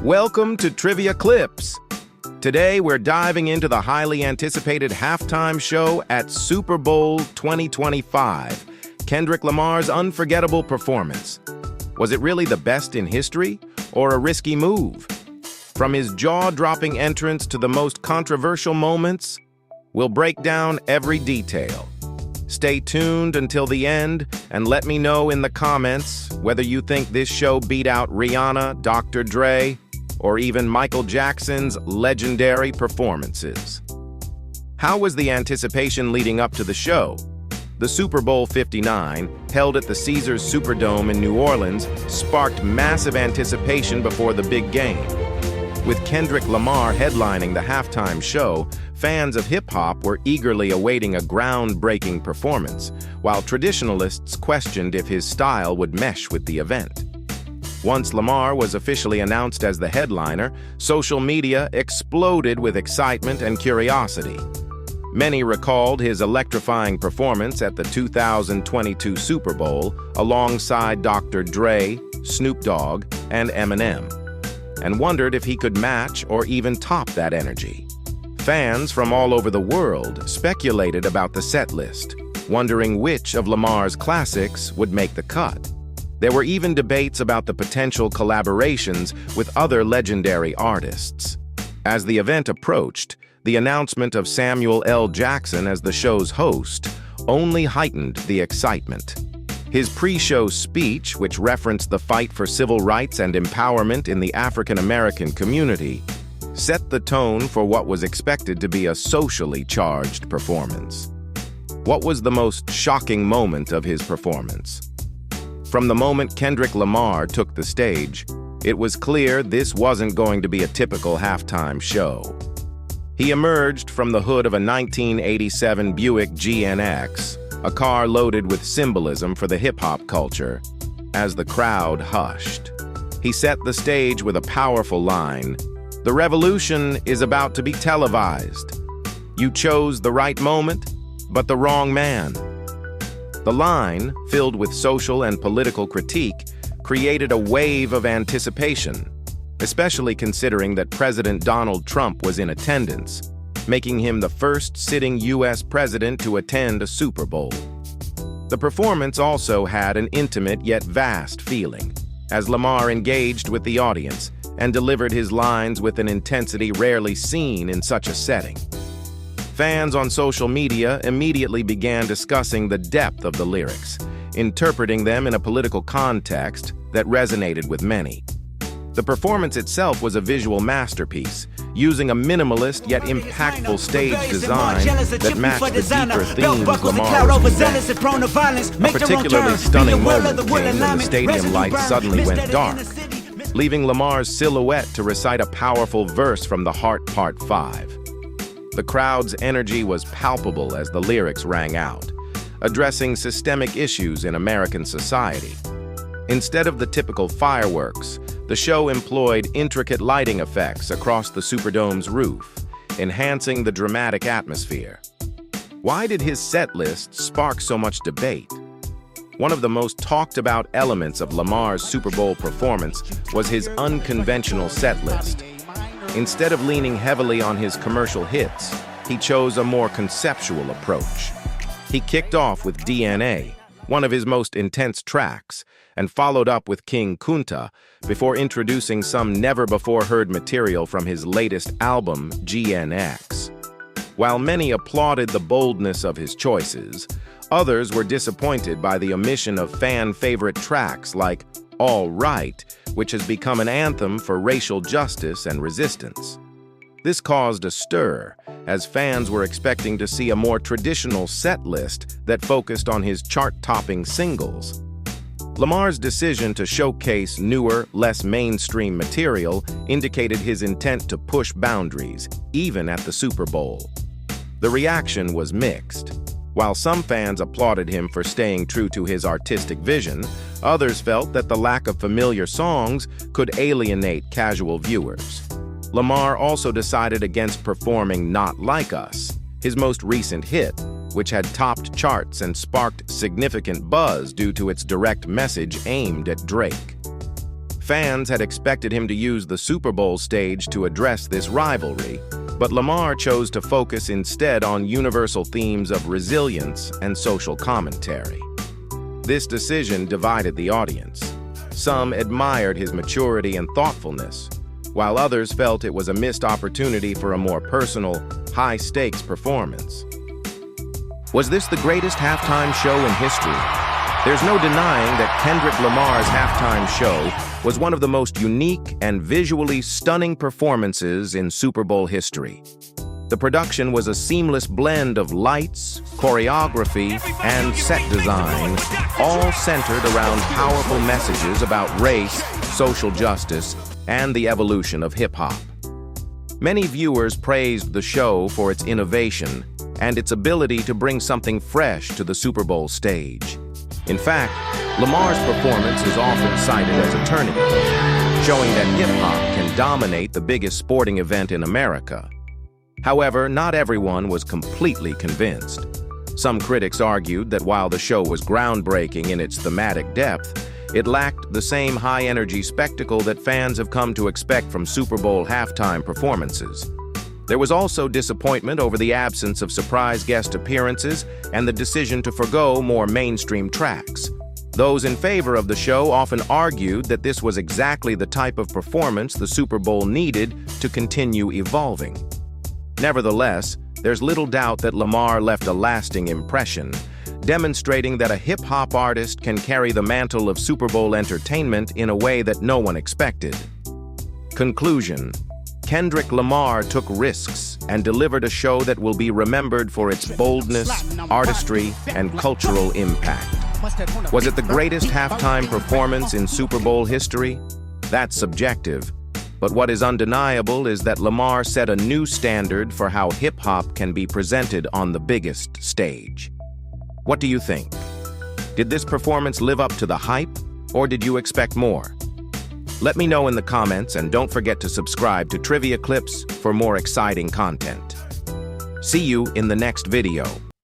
Welcome to Trivia Clips. Today, we're diving into the highly anticipated halftime show at Super Bowl 2025, Kendrick Lamar's unforgettable performance. Was it really the best in history, or a risky move? From his jaw-dropping entrance to the most controversial moments, we'll break down every detail. Stay tuned until the end, and let me know in the comments whether you think this show beat out Rihanna, Dr. Dre, or even Michael Jackson's legendary performances. How was the anticipation leading up to the show? The Super Bowl 59, held at the Caesars Superdome in New Orleans, sparked massive anticipation before the big game. With Kendrick Lamar headlining the halftime show, fans of hip-hop were eagerly awaiting a groundbreaking performance, while traditionalists questioned if his style would mesh with the event. Once Lamar was officially announced as the headliner, social media exploded with excitement and curiosity. Many recalled his electrifying performance at the 2022 Super Bowl alongside Dr. Dre, Snoop Dogg, and Eminem, and wondered if he could match or even top that energy. Fans from all over the world speculated about the set list, wondering which of Lamar's classics would make the cut. There were even debates about the potential collaborations with other legendary artists. As the event approached, the announcement of Samuel L. Jackson as the show's host only heightened the excitement. His pre-show speech, which referenced the fight for civil rights and empowerment in the African American community, set the tone for what was expected to be a socially charged performance. What was the most shocking moment of his performance? From the moment Kendrick Lamar took the stage, it was clear this wasn't going to be a typical halftime show. He emerged from the hood of a 1987 Buick GNX, a car loaded with symbolism for the hip-hop culture, as the crowd hushed. He set the stage with a powerful line, "The revolution is about to be televised. You chose the right moment, but the wrong man." The line, filled with social and political critique, created a wave of anticipation, especially considering that President Donald Trump was in attendance, making him the first sitting U.S. president to attend a Super Bowl. The performance also had an intimate yet vast feeling, as Lamar engaged with the audience and delivered his lines with an intensity rarely seen in such a setting. Fans on social media immediately began discussing the depth of the lyrics, interpreting them in a political context that resonated with many. The performance itself was a visual masterpiece, using a minimalist yet impactful stage design that matched the deeper themes Lamar was presenting. A particularly stunning moment came when the stadium lights suddenly went dark, leaving Lamar's silhouette to recite a powerful verse from The Heart Part 5. The crowd's energy was palpable as the lyrics rang out, addressing systemic issues in American society. Instead of the typical fireworks, the show employed intricate lighting effects across the Superdome's roof, enhancing the dramatic atmosphere. Why did his set list spark so much debate? One of the most talked about elements of Lamar's Super Bowl performance was his unconventional set list. Instead of leaning heavily on his commercial hits, he chose a more conceptual approach. He kicked off with DNA, one of his most intense tracks, and followed up with King Kunta before introducing some never-before-heard material from his latest album, GNX. While many applauded the boldness of his choices, others were disappointed by the omission of fan-favorite tracks like All Right, which has become an anthem for racial justice and resistance. This caused a stir, as fans were expecting to see a more traditional set list that focused on his chart-topping singles. Lamar's decision to showcase newer, less mainstream material indicated his intent to push boundaries, even at the Super Bowl. The reaction was mixed. While some fans applauded him for staying true to his artistic vision, others felt that the lack of familiar songs could alienate casual viewers. Lamar also decided against performing Not Like Us, his most recent hit, which had topped charts and sparked significant buzz due to its direct message aimed at Drake. Fans had expected him to use the Super Bowl stage to address this rivalry, but Lamar chose to focus instead on universal themes of resilience and social commentary. This decision divided the audience. Some admired his maturity and thoughtfulness, while others felt it was a missed opportunity for a more personal, high-stakes performance. Was this the greatest halftime show in history? There's no denying that Kendrick Lamar's halftime show was one of the most unique and visually stunning performances in Super Bowl history. The production was a seamless blend of lights, choreography, and set design, all centered around powerful messages about race, social justice, and the evolution of hip-hop. Many viewers praised the show for its innovation and its ability to bring something fresh to the Super Bowl stage. In fact, Lamar's performance is often cited as a turning point, showing that hip-hop can dominate the biggest sporting event in America. However, not everyone was completely convinced. Some critics argued that while the show was groundbreaking in its thematic depth, it lacked the same high-energy spectacle that fans have come to expect from Super Bowl halftime performances. There was also disappointment over the absence of surprise guest appearances and the decision to forgo more mainstream tracks. Those in favor of the show often argued that this was exactly the type of performance the Super Bowl needed to continue evolving. Nevertheless, there's little doubt that Lamar left a lasting impression, demonstrating that a hip-hop artist can carry the mantle of Super Bowl entertainment in a way that no one expected. Conclusion: Kendrick Lamar took risks and delivered a show that will be remembered for its boldness, artistry, and cultural impact. Was it the greatest halftime performance in Super Bowl history? That's subjective, but what is undeniable is that Lamar set a new standard for how hip-hop can be presented on the biggest stage. What do you think? Did this performance live up to the hype, or did you expect more? Let me know in the comments, and don't forget to subscribe to Trivia Clips for more exciting content. See you in the next video.